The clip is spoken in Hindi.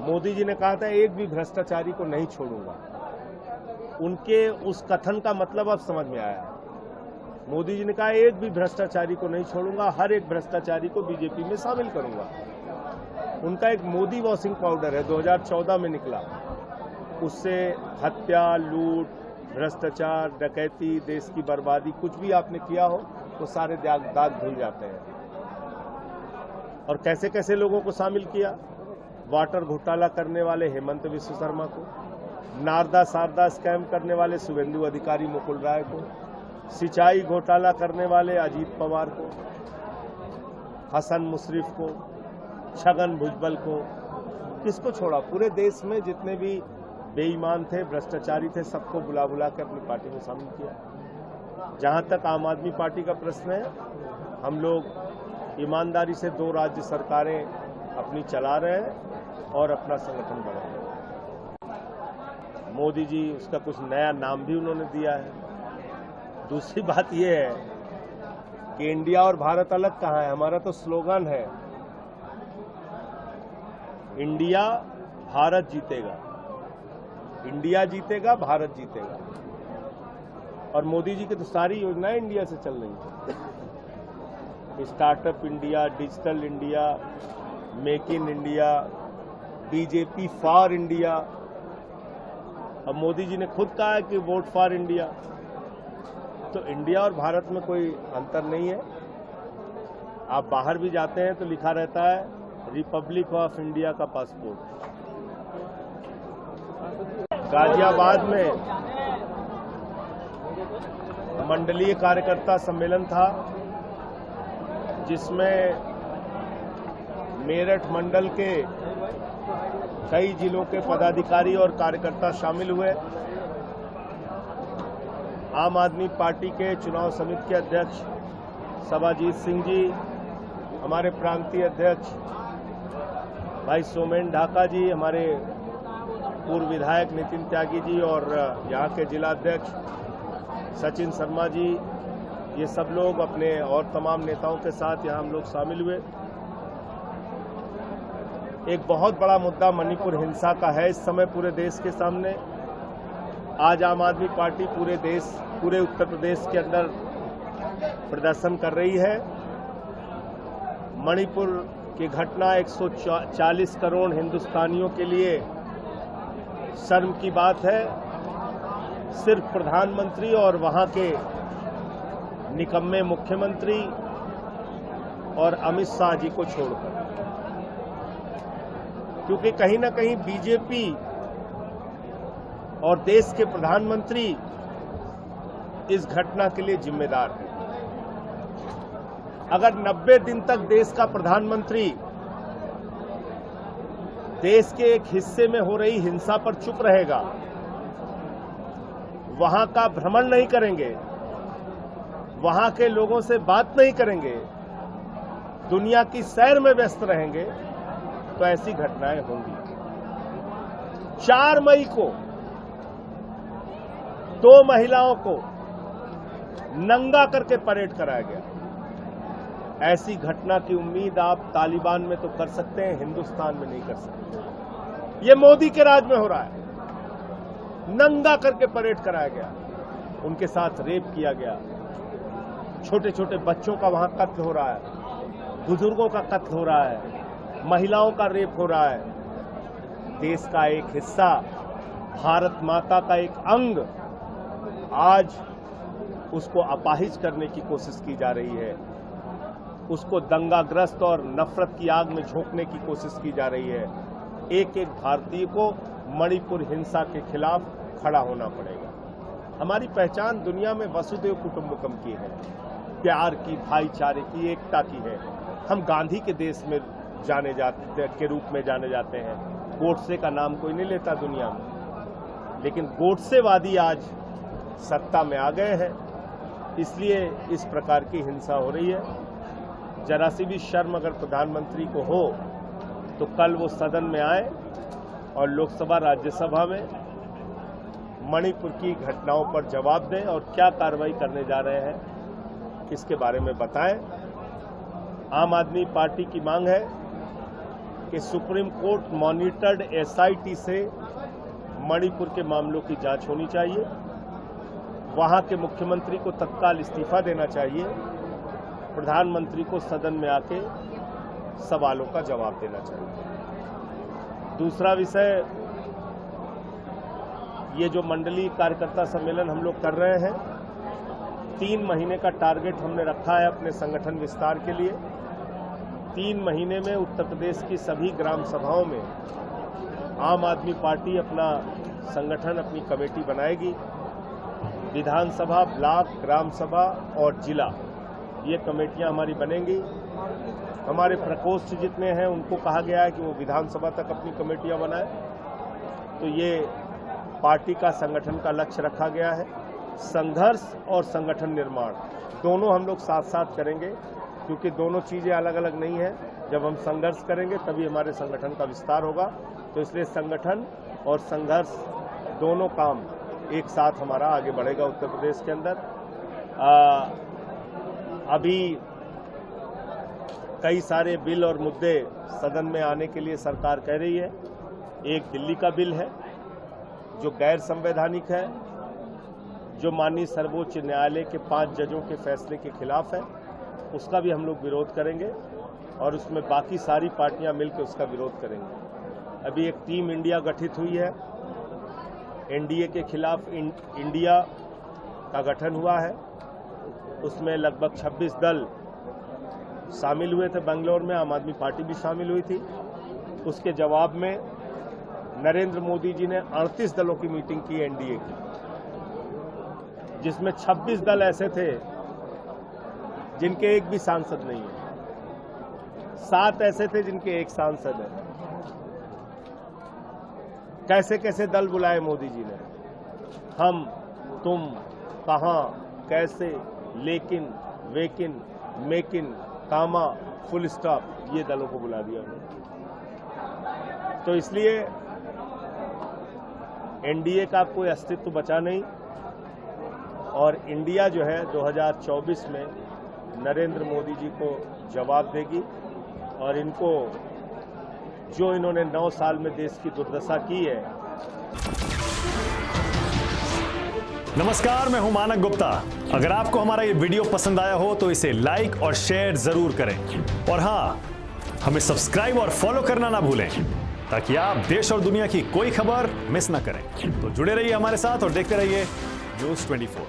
मोदी जी ने कहा था एक भी भ्रष्टाचारी को नहीं छोड़ूंगा। उनके उस कथन का मतलब अब समझ में आया। मोदी जी ने कहा एक भी भ्रष्टाचारी को नहीं छोड़ूंगा, हर एक भ्रष्टाचारी को बीजेपी में शामिल करूंगा। उनका एक मोदी वॉशिंग पाउडर है, 2014 में निकला। उससे हत्या, लूट, भ्रष्टाचार, डकैती, देश की बर्बादी, कुछ भी आपने किया हो वो सारे दाग धुल जाते हैं। और कैसे कैसे लोगों को शामिल किया? वाटर घोटाला करने वाले हेमंत विश्व शर्मा को, नारदा शारदा स्कैम करने वाले शुभेंदु अधिकारी, मुकुल राय को, सिंचाई घोटाला करने वाले अजीत पवार को, हसन मुशर्रफ को, छगन भुजबल को, किसको छोड़ा? पूरे देश में जितने भी बेईमान थे, भ्रष्टाचारी थे, सबको बुला बुला के अपनी पार्टी में शामिल किया। जहां तक आम आदमी पार्टी का प्रश्न है, हम लोग ईमानदारी से 2 राज्य सरकारें अपनी चला रहे हैं और अपना संगठन बढ़ा रहे हैं। मोदी जी, उसका कुछ नया नाम भी उन्होंने दिया है। दूसरी बात यह है कि इंडिया और भारत अलग कहाँ है? हमारा तो स्लोगन है, इंडिया भारत जीतेगा, इंडिया जीतेगा, भारत जीतेगा। और मोदी जी की तो सारी योजनाएं इंडिया से चल रही हैं। Startup India, digital India, make in India, BJP for India. अब मोदी जी ने खुद कहा है कि वोट फॉर इंडिया। तो इंडिया और भारत में कोई अंतर नहीं है। आप बाहर भी जाते हैं तो लिखा रहता है रिपब्लिक ऑफ इंडिया का पासपोर्ट। गाजियाबाद में मंडलीय कार्यकर्ता सम्मेलन था, जिसमें मेरठ मंडल के कई जिलों के पदाधिकारी और कार्यकर्ता शामिल हुए। आम आदमी पार्टी के चुनाव समिति के अध्यक्ष सभाजीत सिंह जी, हमारे प्रांतीय अध्यक्ष भाई सोमेन ढाका जी, हमारे पूर्व विधायक नितिन त्यागी जी और यहाँ के जिलाध्यक्ष सचिन शर्मा जी, ये सब लोग अपने और तमाम नेताओं के साथ यहाँ हम लोग शामिल हुए। एक बहुत बड़ा मुद्दा मणिपुर हिंसा का है इस समय पूरे देश के सामने। आज आम आदमी पार्टी पूरे उत्तर प्रदेश के अंदर प्रदर्शन कर रही है। मणिपुर की घटना 140 करोड़ हिंदुस्तानियों के लिए शर्म की बात है। सिर्फ प्रधानमंत्री और वहां के निकम्मे मुख्यमंत्री और अमित शाह जी को छोड़कर, क्योंकि कहीं ना कहीं बीजेपी और देश के प्रधानमंत्री इस घटना के लिए जिम्मेदार है। अगर 90 दिन तक देश का प्रधानमंत्री देश के एक हिस्से में हो रही हिंसा पर चुप रहेगा, वहां का भ्रमण नहीं करेंगे, वहां के लोगों से बात नहीं करेंगे, दुनिया की सैर में व्यस्त रहेंगे, तो ऐसी घटनाएं होंगी। 4 मई को 2 महिलाओं को नंगा करके परेड कराया गया। ऐसी घटना की उम्मीद आप तालिबान में तो कर सकते हैं, हिंदुस्तान में नहीं कर सकते। ये मोदी के राज में हो रहा है। नंगा करके परेड कराया गया, उनके साथ रेप किया गया, छोटे छोटे बच्चों का वहां कत्ल हो रहा है, बुजुर्गों का कत्ल हो रहा है, महिलाओं का रेप हो रहा है। देश का एक हिस्सा, भारत माता का एक अंग, आज उसको अपाहिज करने की कोशिश की जा रही है, उसको दंगाग्रस्त और नफरत की आग में झोंकने की कोशिश की जा रही है। एक एक भारतीय को मणिपुर हिंसा के खिलाफ खड़ा होना पड़ेगा। हमारी पहचान दुनिया में वसुधैव कुटुंबकम की है, प्यार की, भाईचारे की, एकता की है। हम गांधी के देश में के रूप में जाने जाते हैं। गोडसे का नाम कोई नहीं लेता दुनिया में, लेकिन गोडसेवादी आज सत्ता में आ गए हैं, इसलिए इस प्रकार की हिंसा हो रही है। जरा सी भी शर्म अगर प्रधानमंत्री को हो तो कल वो सदन में आए और लोकसभा राज्यसभा में मणिपुर की घटनाओं पर जवाब दें और क्या कार्रवाई करने जा रहे हैं इसके बारे में बताएं। आम आदमी पार्टी की मांग है कि सुप्रीम कोर्ट मॉनिटर्ड एसआईटी से मणिपुर के मामलों की जांच होनी चाहिए, वहां के मुख्यमंत्री को तत्काल इस्तीफा देना चाहिए, प्रधानमंत्री को सदन में आके सवालों का जवाब देना चाहिए। दूसरा विषय, ये जो मंडलीय कार्यकर्ता सम्मेलन हम लोग कर रहे हैं, 3 महीने का टारगेट हमने रखा है अपने संगठन विस्तार के लिए। 3 महीने में उत्तर प्रदेश की सभी ग्राम सभाओं में आम आदमी पार्टी अपना संगठन, अपनी कमेटी बनाएगी। विधानसभा, ब्लॉक, ग्राम सभा और जिला, ये कमेटियां हमारी बनेंगी। हमारे प्रकोष्ठ जितने हैं उनको कहा गया है कि वो विधानसभा तक अपनी कमेटियां बनाए। तो ये पार्टी का, संगठन का लक्ष्य रखा गया है। संघर्ष और संगठन निर्माण दोनों हम लोग साथ साथ करेंगे, क्योंकि दोनों चीजें अलग अलग नहीं है। जब हम संघर्ष करेंगे तभी हमारे संगठन का विस्तार होगा। तो इसलिए संगठन और संघर्ष दोनों काम एक साथ हमारा आगे बढ़ेगा उत्तर प्रदेश के अंदर। अभी कई सारे बिल और मुद्दे सदन में आने के लिए सरकार कह रही है। एक दिल्ली का बिल है जो गैर संवैधानिक है, जो माननीय सर्वोच्च न्यायालय के 5 जजों के फैसले के खिलाफ है। उसका भी हम लोग विरोध करेंगे और उसमें बाकी सारी पार्टियां मिलकर उसका विरोध करेंगे। अभी एक टीम इंडिया गठित हुई है, एनडीए के खिलाफ इंडिया का गठन हुआ है। उसमें लगभग 26 दल शामिल हुए थे। बेंगलोर में आम आदमी पार्टी भी शामिल हुई थी। उसके जवाब में नरेंद्र मोदी जी ने 38 दलों की मीटिंग की एनडीए की, जिसमें 26 दल ऐसे थे जिनके एक भी सांसद नहीं है, 7 ऐसे थे जिनके एक सांसद है। कैसे कैसे दल बुलाए मोदी जी ने, हम, तुम, कहां, कैसे, लेकिन, वेकिन, मेकिन, कामा, फुल स्टॉप, ये दलों को बुला दिया उन्होंने। तो इसलिए एनडीए का कोई अस्तित्व बचा नहीं और इंडिया जो है 2024 में नरेंद्र मोदी जी को जवाब देगी। और इनको जो इन्होंने 9 साल में देश की दुर्दशा की है। नमस्कार, मैं हूं मानक गुप्ता। अगर आपको हमारा ये वीडियो पसंद आया हो तो इसे लाइक और शेयर जरूर करें। और हां, हमें सब्सक्राइब और फॉलो करना ना भूलें, ताकि आप देश और दुनिया की कोई खबर मिस ना करें। तो जुड़े रहिए हमारे साथ और देखते रहिए न्यूज़ 24।